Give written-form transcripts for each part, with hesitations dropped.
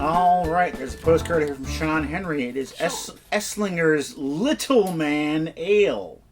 All right, there's a postcard here from Sean Henry. It is Esslinger's Little Man Ale.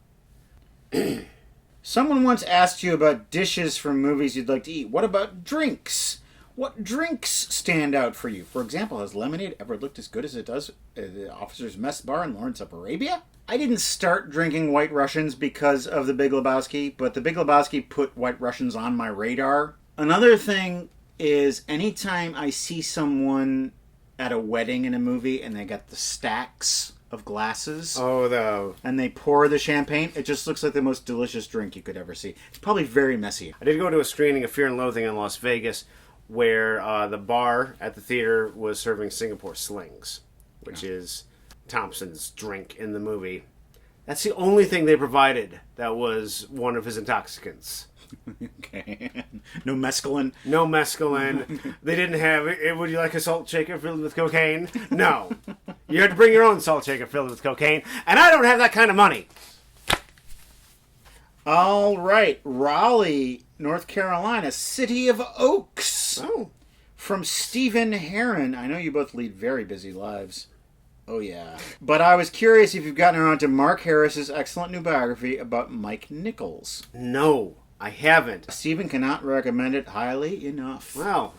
Someone once asked you about dishes from movies you'd like to eat. What about drinks? What drinks stand out for you? For example, has lemonade ever looked as good as it does at the Officer's Mess Bar in Lawrence of Arabia? I didn't start drinking White Russians because of The Big Lebowski, but The Big Lebowski put White Russians on my radar. Another thing is anytime I see someone at a wedding in a movie and they got the stacks of glasses and they pour the champagne, it just looks like the most delicious drink you could ever see. It's probably very messy. I did go to a screening of Fear and Loathing in Las Vegas where the bar at the theater was serving Singapore slings, which is Thompson's drink in the movie. That's the only thing they provided that was one of his intoxicants. Okay. No mescaline? No mescaline. They didn't have, would you like a salt shaker filled with cocaine? No. You had to bring your own salt shaker filled with cocaine, and I don't have that kind of money. All right. Raleigh, North Carolina, City of Oaks. Oh. From Stephen Heron. I know you both lead very busy lives. Oh, yeah. But I was curious if you've gotten around to Mark Harris's excellent new biography about Mike Nichols. No. I haven't. Stephen cannot recommend it highly enough. Wow.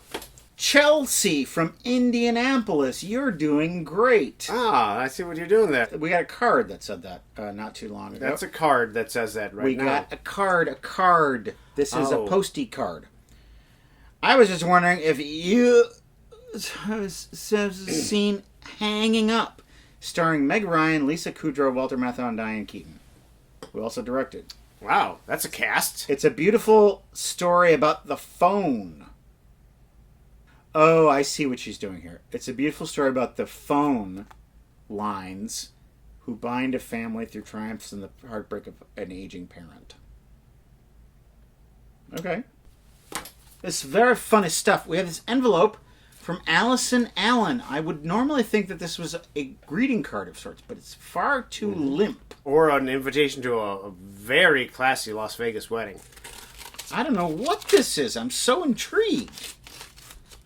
Chelsea from Indianapolis. You're doing great. Ah, I see what you're doing there. We got a card that said that not too long ago. That's a card that says that right now. We got a card. This is a postie card. I was just wondering if you have seen Hanging Up, starring Meg Ryan, Lisa Kudrow, Walter Matthau, and Diane Keaton, who also directed. Wow, that's a cast. It's a beautiful story about the phone. Oh, I see what she's doing here. It's a beautiful story about the phone lines who bind a family through triumphs and the heartbreak of an aging parent. Okay. It's very funny stuff. We have this envelope from Allison Allen. I would normally think that this was a greeting card of sorts, but it's far too limp. Or an invitation to a very classy Las Vegas wedding. I don't know what this is. I'm so intrigued.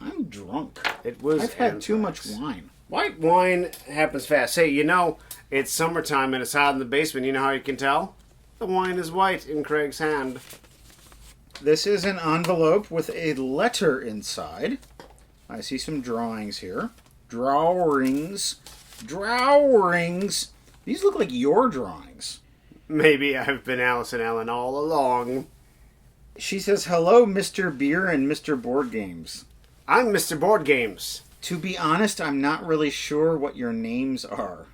I'm drunk. I've had too much wine. White wine happens fast. Hey, it's summertime and it's hot in the basement. You know how you can tell? The wine is white in Craig's hand. This is an envelope with a letter inside. I see some drawings here. Drawings. These look like your drawings. Maybe I've been Allison Allen all along. She says, hello, Mr. Beer and Mr. Board Games. I'm Mr. Board Games. To be honest, I'm not really sure what your names are.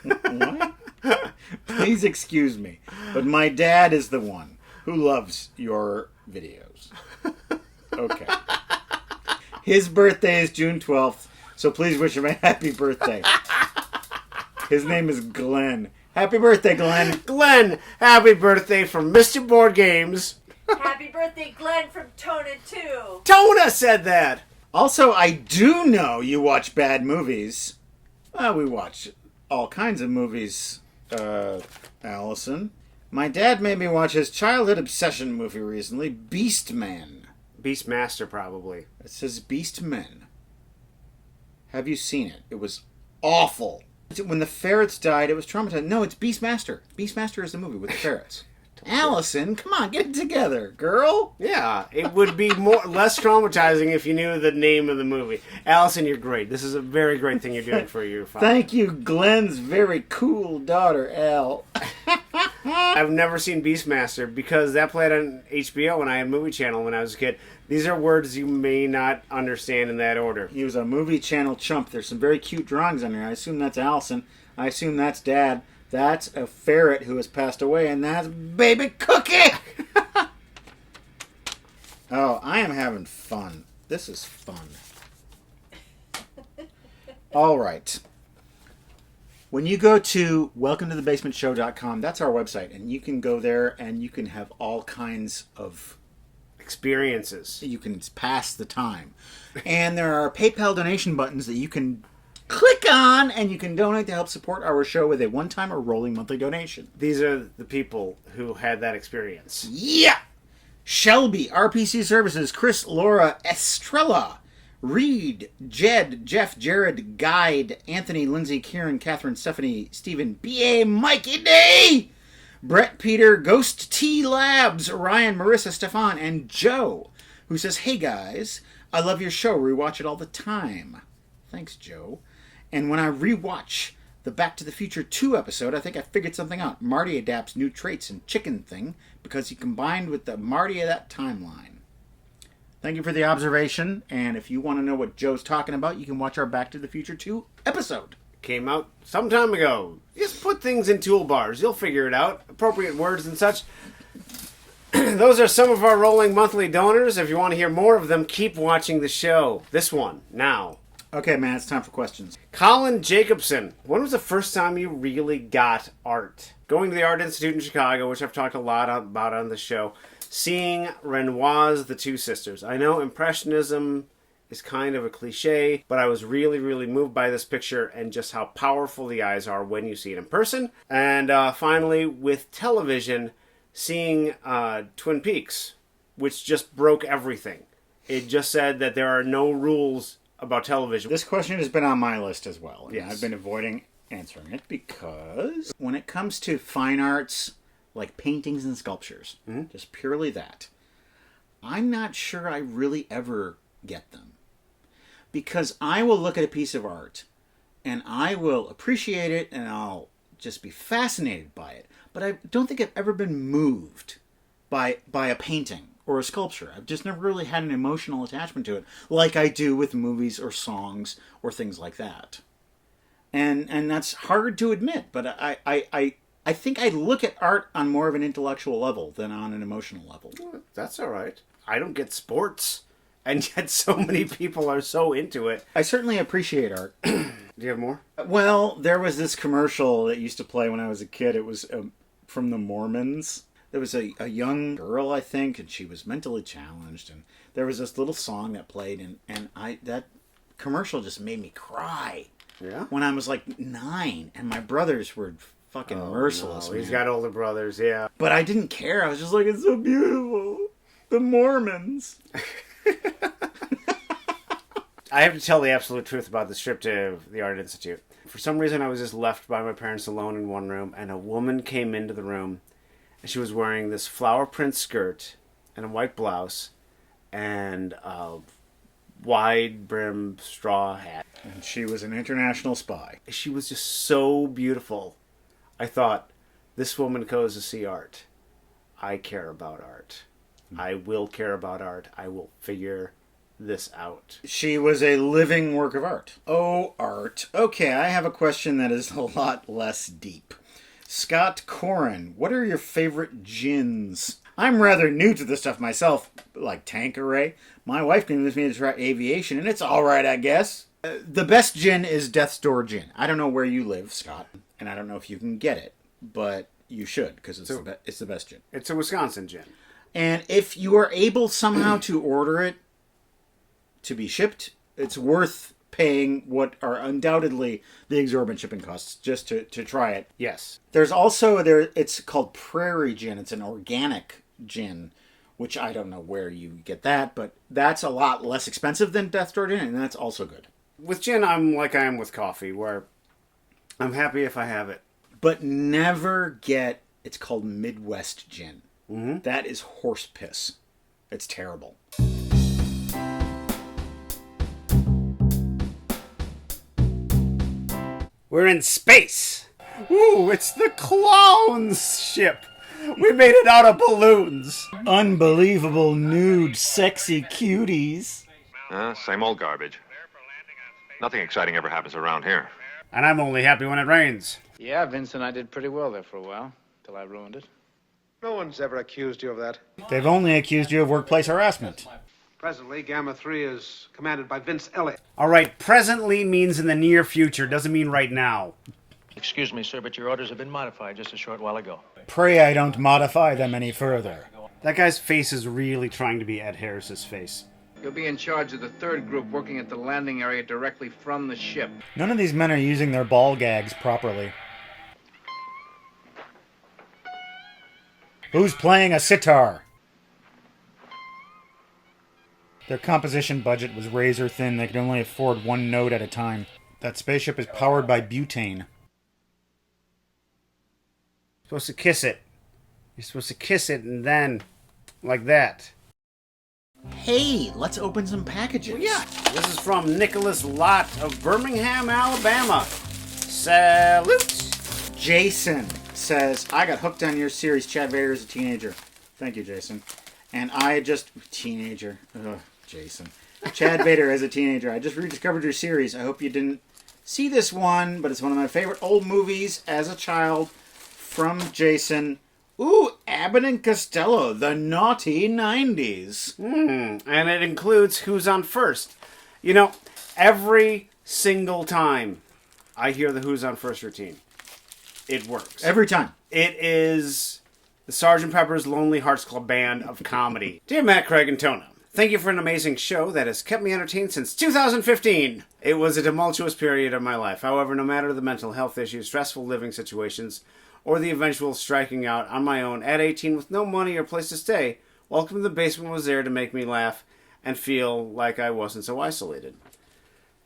What? Please excuse me, but my dad is the one who loves your videos. Okay. His birthday is June 12th, so please wish him a happy birthday. His name is Glenn. Happy birthday, Glenn. Glenn, happy birthday from Mr. Board Games. Happy birthday, Glenn, from Tona, too. Tona said that. Also, I do know you watch bad movies. We watch all kinds of movies, Allison. My dad made me watch his childhood obsession movie recently, Beastmen. Beastmaster, probably. It says Beastmen. Have you seen it? It was awful. When the ferrets died, it was traumatizing. No, it's Beastmaster. Beastmaster is the movie with the ferrets. Allison, come on, get it together, girl. Yeah, it would be less traumatizing if you knew the name of the movie. Allison, you're great. This is a very great thing you're doing for your father. Thank you, Glenn's very cool daughter, Al. I've never seen Beastmaster because that played on HBO when I had Movie Channel when I was a kid. These are words you may not understand in that order. He was a Movie Channel chump. There's some very cute drawings on here. I assume that's Allison. I assume that's Dad. That's a ferret who has passed away, and that's Baby Cookie! Oh, I am having fun. This is fun. All right. When you go to welcometothebasementshow.com, that's our website, and you can go there and you can have all kinds of experiences. You can pass the time. And there are PayPal donation buttons that you can click on, and you can donate to help support our show with a one-time or rolling monthly donation. These are the people who had that experience. Yeah! Shelby, RPC Services, Chris, Laura, Estrella, Reed, Jed, Jeff, Jared, Guide, Anthony, Lindsay, Kieran, Catherine, Stephanie, Stephen, B.A., Mikey D, Brett, Peter, Ghost T Labs, Ryan, Marissa, Stefan, and Joe, who says, "Hey guys, I love your show. Rewatch it all the time." Thanks, Joe. And when I rewatch the Back to the Future 2 episode, I think I figured something out. Marty adapts new traits in Chicken Thing because he combined with the Marty of that timeline. Thank you for the observation, and if you want to know what Joe's talking about, you can watch our Back to the Future 2 episode. Came out some time ago. Just put things in toolbars. You'll figure it out. Appropriate words and such. Those are some of our rolling monthly donors. If you want to hear more of them, keep watching the show. This one, now. Okay, man, it's time for questions. Colin Jacobson. When was the first time you really got art? Going to the Art Institute in Chicago, which I've talked a lot about on the show. Seeing Renoir's The Two Sisters. I know Impressionism is kind of a cliche, but I was really, really moved by this picture and just how powerful the eyes are when you see it in person. And finally, with television, seeing Twin Peaks, which just broke everything. It just said that there are no rules about television. This question has been on my list as well. And Yes. I've been avoiding answering it because when it comes to fine arts, like paintings and sculptures, just purely that, I'm not sure I really ever get them. Because I will look at a piece of art and I will appreciate it and I'll just be fascinated by it. But I don't think I've ever been moved by a painting or a sculpture. I've just never really had an emotional attachment to it like I do with movies or songs or things like that. And that's hard to admit, but I think I look at art on more of an intellectual level than on an emotional level. That's all right. I don't get sports, and yet so many people are so into it. I certainly appreciate art. Do you have more? Well, there was this commercial that used to play when I was a kid. It was from the Mormons. There was a young girl, I think, and she was mentally challenged. And there was this little song that played, and that commercial just made me cry. Yeah? When I was like 9, and my brothers were fucking merciless. No, he's man. got older brothers, yeah. But I didn't care. I was just like, it's so beautiful. The Mormons. I have to tell the absolute truth about this trip to the Art Institute. For some reason, I was just left by my parents alone in one room, and a woman came into the room, and she was wearing this flower print skirt and a white blouse and a wide brim straw hat. And she was an international spy. She was just so beautiful. I thought, this woman goes to see art. I care about art. I will care about art. I will figure this out. She was a living work of art. Oh, art. Okay, I have a question that is a lot less deep. Scott Corin, what are your favorite gins? I'm rather new to this stuff myself, like Tanqueray. My wife convinced me to try aviation, and it's alright, I guess. The best gin is Death's Door Gin. I don't know where you live, Scott, and I don't know if you can get it, but you should, because it's the best gin. It's a Wisconsin gin. And if you are able somehow to order it to be shipped, it's worth paying what are undoubtedly the exorbitant shipping costs just to try it. Yes. There's also, it's called Prairie Gin. It's an organic gin, which I don't know where you get that, but that's a lot less expensive than Death's Door Gin, and that's also good. With gin, I'm like I am with coffee, where I'm happy if I have it. But never get, it's called Midwest Gin. Mm-hmm. That is horse piss. It's terrible. We're in space. Ooh, it's the clown's ship. We made it out of balloons. Unbelievable nude, sexy cuties. Same old garbage. Nothing exciting ever happens around here. And I'm only happy when it rains. Yeah, Vince and I did pretty well there for a while, till I ruined it. No one's ever accused you of that. They've only accused you of workplace harassment. Presently, Gamma 3 is commanded by Vince Elliott. All right, presently means in the near future. Doesn't mean right now. Excuse me, sir, but your orders have been modified just a short while ago. Pray I don't modify them any further. That guy's face is really trying to be Ed Harris's face. You'll be in charge of the third group working at the landing area directly from the ship. None of these men are using their ball gags properly. Who's playing a sitar? Their composition budget was razor thin. They could only afford one note at a time. That spaceship is powered by butane. Supposed to kiss it. You're supposed to kiss it and then, like that. Hey, let's open some packages. Yeah. This is from Nicholas Lott of Birmingham, Alabama. Salute. Jason says, I got hooked on your series, Chad Vader as a teenager. Thank you, Jason. And I just... Teenager. Ugh, Jason. Chad Vader as a teenager. I just rediscovered your series. I hope you didn't see this one, but it's one of my favorite old movies as a child. From Jason. Ooh, Abbott and Costello, the naughty 90s. And it includes Who's on First. You know, every single time I hear the Who's on First routine, it works. Every time. It is the Sgt. Pepper's Lonely Hearts Club Band of comedy. Dear Matt, Craig, and Tona, thank you for an amazing show that has kept me entertained since 2015. It was a tumultuous period of my life. However, no matter the mental health issues, stressful living situations, or the eventual striking out on my own at 18 with no money or place to stay, Welcome to the Basement was there to make me laugh and feel like I wasn't so isolated.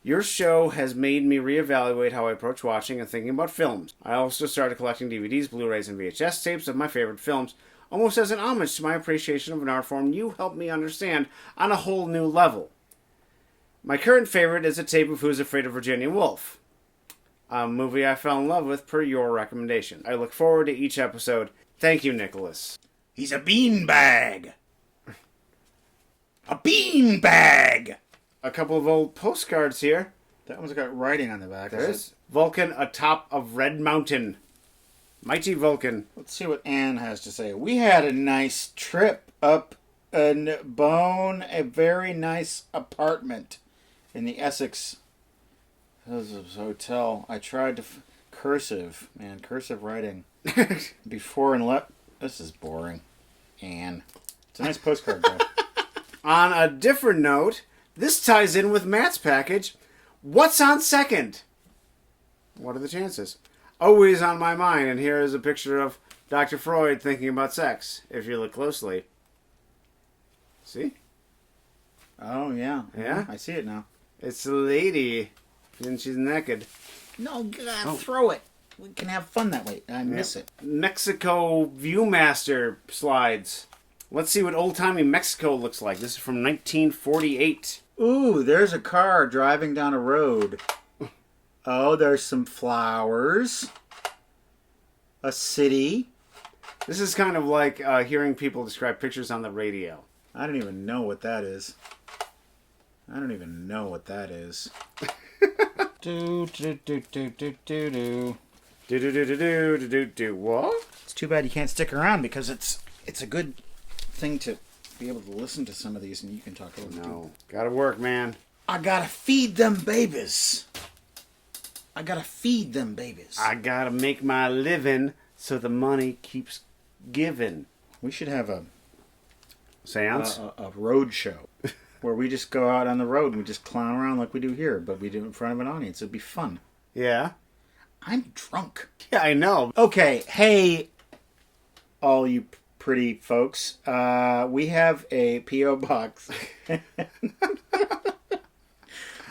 Your show has made me reevaluate how I approach watching and thinking about films. I also started collecting DVDs, Blu-rays, and VHS tapes of my favorite films, almost as an homage to my appreciation of an art form you helped me understand on a whole new level. My current favorite is a tape of Who's Afraid of Virginia Woolf, a movie I fell in love with per your recommendation. I look forward to each episode. Thank you, Nicholas. He's a beanbag. A beanbag. A couple of old postcards here. That one's got writing on the back. There's Vulcan atop of Red Mountain. Mighty Vulcan. Let's see what Anne has to say. We had a nice trip up a very nice apartment in the Essex hotel. I tried to cursive writing before and left. This is boring, Anne. It's a nice postcard though. On a different note, this ties in with Matt's package. What's on second? What are the chances? Always on my mind, and here is a picture of Dr. Freud thinking about sex, if you look closely. See? Oh yeah, Yeah? I see it now. It's a lady, and she's naked. No, throw it. We can have fun that way. I miss it. Mexico Viewmaster slides. Let's see what old-timey Mexico looks like. This is from 1948. Ooh, there's a car driving down a road. Oh, there's some flowers. A city. This is kind of like hearing people describe pictures on the radio. I don't even know what that is. Do. What? It's too bad you can't stick around because it's a good thing to be able to listen to some of these and you can talk over No. Gotta work, man. I gotta feed them babies. I gotta make my living so the money keeps giving. We should have a Seance? a road show where we just go out on the road and we just clown around like we do here, but we do it in front of an audience. It'd be fun. Yeah. I'm drunk. Yeah, I know. Okay, hey, all you pretty folks. We have a P.O. box.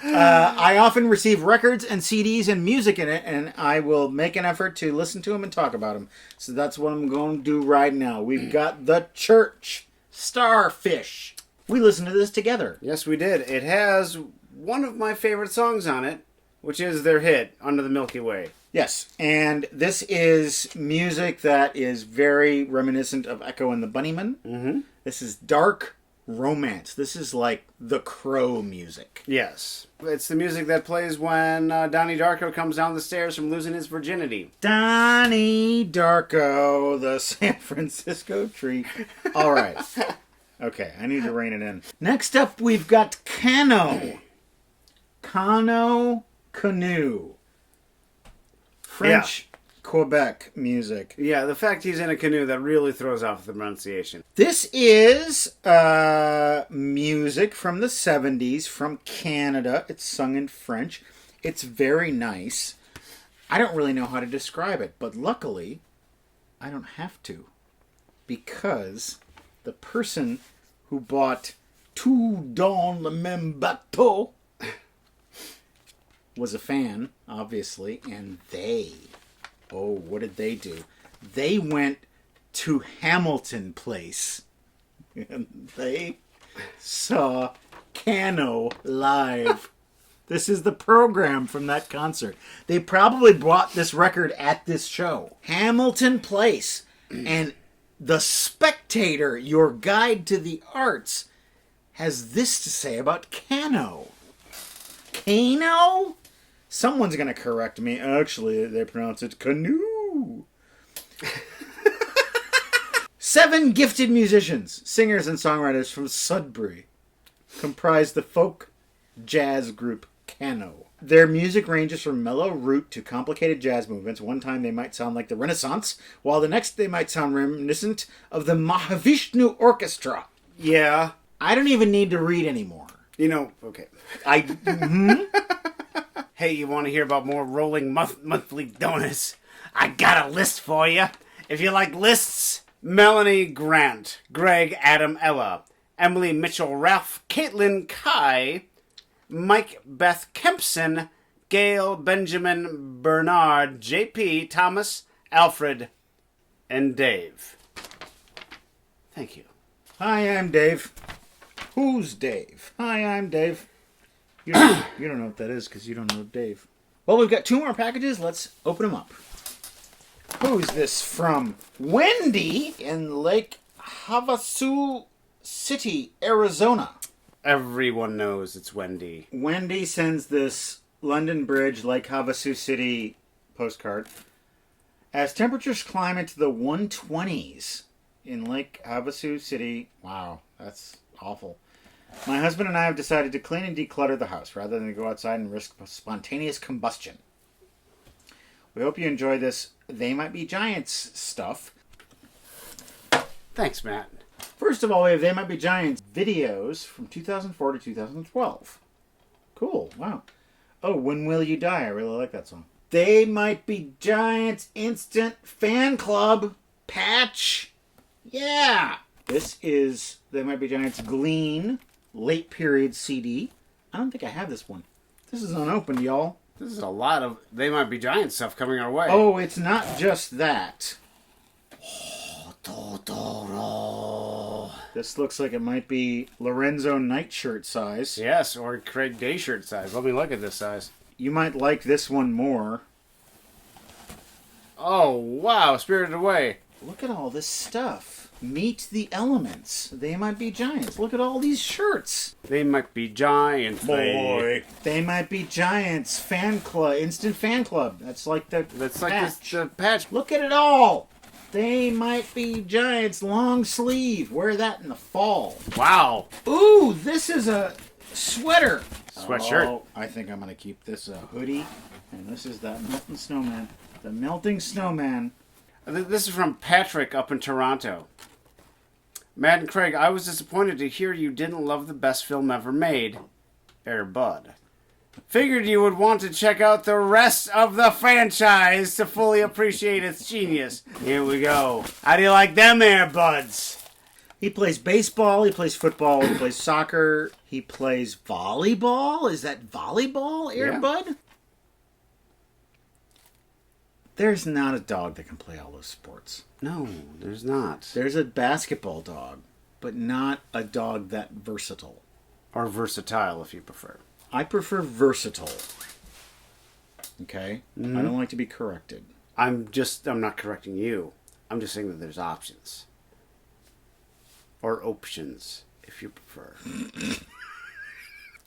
I often receive records and CDs and music in it, and I will make an effort to listen to them and talk about them. So that's what I'm going to do right now. We've got The Church, Starfish. We listened to this together. Yes, we did. It has one of my favorite songs on it, which is their hit, Under the Milky Way. Yes, and this is music that is very reminiscent of Echo and the Bunnymen. Mm-hmm. This is dark romance. This is like The Crow music. Yes. It's the music that plays when Donnie Darko comes down the stairs from losing his virginity. Donnie Darko, the San Francisco tree. All right. Okay, I need to rein it in. Next up, we've got Cano. Canoe. French Quebec music. Yeah, the fact he's in a canoe, that really throws off the pronunciation. This is music from the 70s from Canada. It's sung in French. It's very nice. I don't really know how to describe it, but luckily, I don't have to. Because the person who bought Tout dans le même bateau was a fan, obviously, and what did they do? They went to Hamilton Place, and they saw Cano live. This is the program from that concert. They probably bought this record at this show. Hamilton Place. And The Spectator, your guide to the arts, has this to say about Cano. Cano? Someone's going to correct me. Actually, they pronounce it canoe. 7 gifted musicians, singers and songwriters from Sudbury comprise the folk jazz group Cano. Their music ranges from mellow root to complicated jazz movements. One time they might sound like the Renaissance, while the next they might sound reminiscent of the Mahavishnu Orchestra. Yeah. I don't even need to read anymore. Okay. Hey, you want to hear about more rolling monthly donuts? I got a list for you. If you like lists, Melanie Grant, Greg, Adam, Ella, Emily Mitchell, Ralph, Caitlin, Kai, Mike, Beth Kempson, Gail, Benjamin, Bernard, JP, Thomas, Alfred, and Dave. Thank you. Hi, I'm Dave. Who's Dave? Hi, I'm Dave. You don't know what that is because you don't know Dave. Well, we've got 2 more packages. Let's open them up. Who's this from? Wendy in Lake Havasu City, Arizona. Everyone knows it's Wendy. Wendy sends this London Bridge, Lake Havasu City postcard. As temperatures climb into the 120s in Lake Havasu City, wow, that's awful. My husband and I have decided to clean and declutter the house rather than go outside and risk spontaneous combustion. We hope you enjoy this They Might Be Giants stuff. Thanks, Matt. First of all, we have They Might Be Giants videos from 2004 to 2012. Cool, wow. Oh, When Will You Die? I really like that song. They Might Be Giants Instant Fan Club patch. Yeah! This is They Might Be Giants Glean Late Period CD. I don't think I have this one. This is unopened, y'all. This is a lot of They Might Be Giant stuff coming our way. Oh, it's not just that. This looks like it might be Lorenzo nightshirt size. Yes, or Craig Day shirt size. Let me look at this size. You might like this one more. Oh, wow. Spirited Away. Look at all this stuff. Meet the Elements. They Might Be Giants. Look at all these shirts. They Might Be Giants, boy. They Might Be Giants fan club. Instant fan club. That's like the patch. The patch. Look at it all. They Might Be Giants long sleeve. Wear that in the fall. Wow. Ooh, this is a sweater. Sweatshirt. Oh, I think I'm going to keep this a hoodie. And this is that melting snowman. The melting snowman. This is from Patrick up in Toronto. Matt and Craig, I was disappointed to hear you didn't love the best film ever made, Air Bud. Figured you would want to check out the rest of the franchise to fully appreciate its genius. Here we go. How do you like them Air Buds? He plays baseball, he plays football, he plays soccer, he plays volleyball. Is that volleyball, Air Bud? There's not a dog that can play all those sports. No, there's not. There's a basketball dog, but not a dog that versatile. Or versatile, if you prefer. I prefer versatile. Okay? I don't like to be corrected. I'm not correcting you. I'm just saying that there's options. Or options, if you prefer.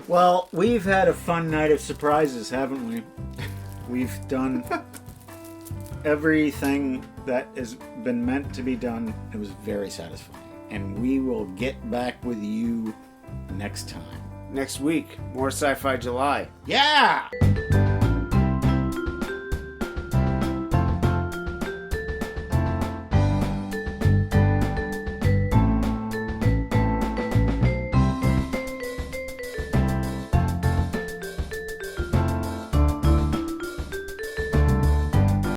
Well, we've had a fun night of surprises, haven't we? We've done everything that has been meant to be done. It was very satisfying. And we will get back with you next time. Next week, more Sci-Fi July. Yeah!